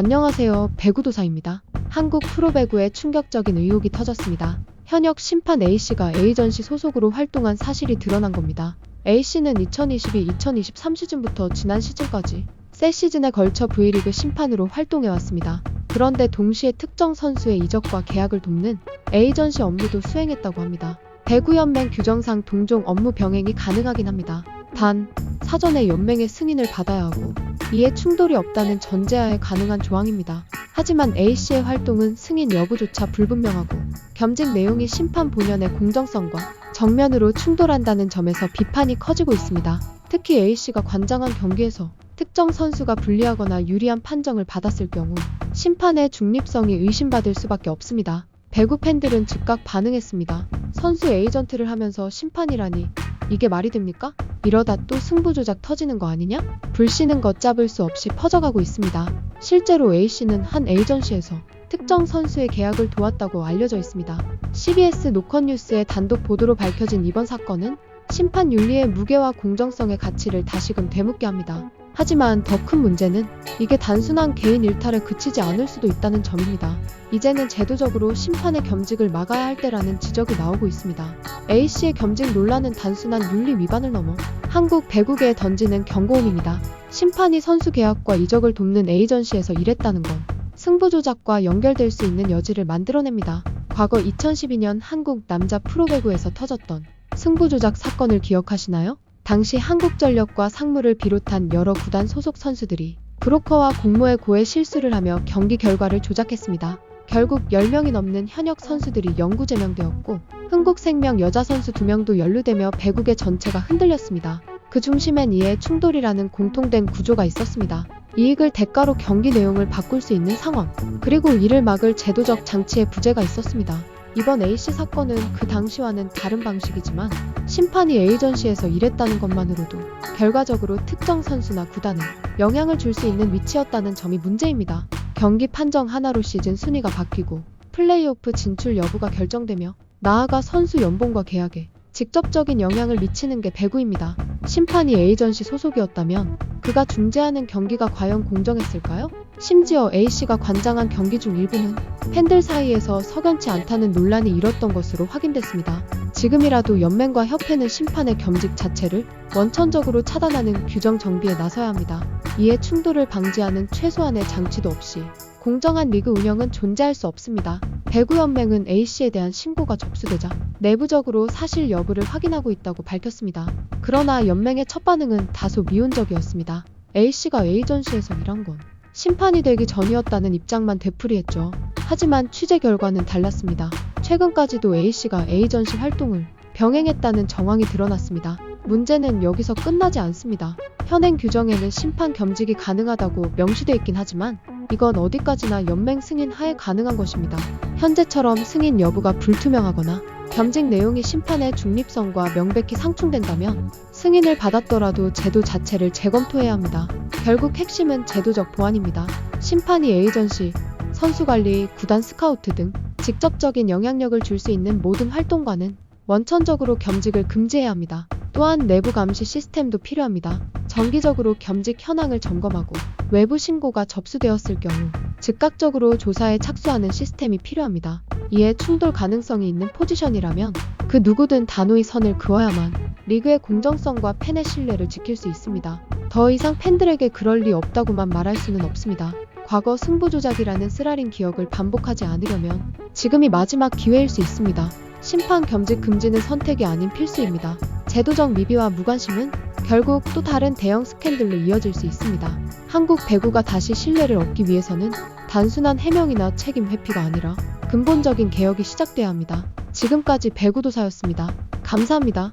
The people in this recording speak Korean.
안녕하세요. 배구도사입니다. 한국 프로배구에 충격적인 의혹이 터졌습니다. 현역 심판 A씨가 A전시 소속으로 활동한 사실이 드러난 겁니다. A씨는 2022-2023 시즌부터 지난 시즌까지 새 시즌에 걸쳐 V리그 심판으로 활동해왔습니다. 그런데 동시에 특정 선수의 이적과 계약을 돕는 A전시 업무도 수행했다고 합니다. 배구연맹 규정상 동종 업무 병행이 가능하긴 합니다. 단, 사전에 연맹의 승인을 받아야 하고 이에 충돌이 없다는 전제하에 가능한 조항입니다. 하지만 A씨의 활동은 승인 여부조차 불분명하고 겸직 내용이 심판 본연의 공정성과 정면으로 충돌한다는 점에서 비판이 커지고 있습니다. 특히 A씨가 관장한 경기에서 특정 선수가 불리하거나 유리한 판정을 받았을 경우 심판의 중립성이 의심받을 수밖에 없습니다. 배구 팬들은 즉각 반응했습니다. 선수 에이전트를 하면서 심판이라니 이게 말이 됩니까? 이러다 또 승부 조작 터지는 거 아니냐? 불씨는 걷잡을 수 없이 퍼져가고 있습니다. 실제로 A씨는 한 에이전시에서 특정 선수의 계약을 도왔다고 알려져 있습니다. CBS 노컷뉴스의 단독 보도로 밝혀진 이번 사건은 심판 윤리의 무게와 공정성의 가치를 다시금 되묻게 합니다. 하지만 더 큰 문제는 이게 단순한 개인 일탈에 그치지 않을 수도 있다는 점입니다. 이제는 제도적으로 심판의 겸직을 막아야 할 때라는 지적이 나오고 있습니다. A씨의 겸직 논란은 단순한 윤리 위반을 넘어 한국 배구계에 던지는 경고음입니다. 심판이 선수 계약과 이적을 돕는 A전시에서 일했다는 건 승부 조작과 연결될 수 있는 여지를 만들어냅니다. 과거 2012년 한국 남자 프로배구에서 터졌던 승부 조작 사건을 기억하시나요? 당시 한국전력과 상무를 비롯한 여러 구단 소속 선수들이 브로커와 공모의 고의 실수를 하며 경기 결과를 조작했습니다. 결국 10명이 넘는 현역 선수들이 영구 제명되었고 흥국생명 여자 선수 2명도 연루되며 배구계 전체가 흔들렸습니다. 그 중심엔 이에 충돌이라는 공통된 구조가 있었습니다. 이익을 대가로 경기 내용을 바꿀 수 있는 상황, 그리고 이를 막을 제도적 장치의 부재가 있었습니다. 이번 A씨 사건은 그 당시와는 다른 방식이지만 심판이 A전시에서 일했다는 것만으로도 결과적으로 특정 선수나 구단에 영향을 줄 수 있는 위치였다는 점이 문제입니다. 경기 판정 하나로 시즌 순위가 바뀌고 플레이오프 진출 여부가 결정되며 나아가 선수 연봉과 계약에 직접적인 영향을 미치는 게 배구입니다. 심판이 A전시 소속이었다면 그가 중재하는 경기가 과연 공정했을까요? 심지어 A씨가 관장한 경기 중 일부는 팬들 사이에서 석연치 않다는 논란이 일었던 것으로 확인됐습니다. 지금이라도 연맹과 협회는 심판의 겸직 자체를 원천적으로 차단하는 규정 정비에 나서야 합니다. 이에 충돌을 방지하는 최소한의 장치도 없이 공정한 리그 운영은 존재할 수 없습니다. 배구연맹은 A씨에 대한 신고가 접수되자 내부적으로 사실 여부를 확인하고 있다고 밝혔습니다. 그러나 연맹의 첫 반응은 다소 미온적이었습니다. A씨가 A전시에서 일한 건 심판이 되기 전이었다는 입장만 되풀이했죠. 하지만 취재 결과는 달랐습니다. 최근까지도 A씨가 A전시 활동을 병행했다는 정황이 드러났습니다. 문제는 여기서 끝나지 않습니다. 현행 규정에는 심판 겸직이 가능하다고 명시돼 있긴 하지만 이건 어디까지나 연맹 승인 하에 가능한 것입니다. 현재처럼 승인 여부가 불투명하거나 겸직 내용이 심판의 중립성과 명백히 상충된다면 승인을 받았더라도 제도 자체를 재검토해야 합니다. 결국 핵심은 제도적 보완입니다. 심판이 A전시, 선수관리, 구단 스카우트 등 직접적인 영향력을 줄 수 있는 모든 활동과는 원천적으로 겸직을 금지해야 합니다. 또한 내부 감시 시스템도 필요합니다. 정기적으로 겸직 현황을 점검하고 외부 신고가 접수되었을 경우 즉각적으로 조사에 착수하는 시스템이 필요합니다. 이에 충돌 가능성이 있는 포지션이라면 그 누구든 단호히 선을 그어야만 리그의 공정성과 팬의 신뢰를 지킬 수 있습니다. 더 이상 팬들에게 그럴 리 없다고만 말할 수는 없습니다. 과거 승부 조작이라는 쓰라린 기억을 반복하지 않으려면 지금이 마지막 기회일 수 있습니다. 심판 겸직 금지는 선택이 아닌 필수입니다. 제도적 미비와 무관심은 결국 또 다른 대형 스캔들로 이어질 수 있습니다. 한국 배구가 다시 신뢰를 얻기 위해서는 단순한 해명이나 책임 회피가 아니라 근본적인 개혁이 시작돼야 합니다. 지금까지 배구도사였습니다. 감사합니다.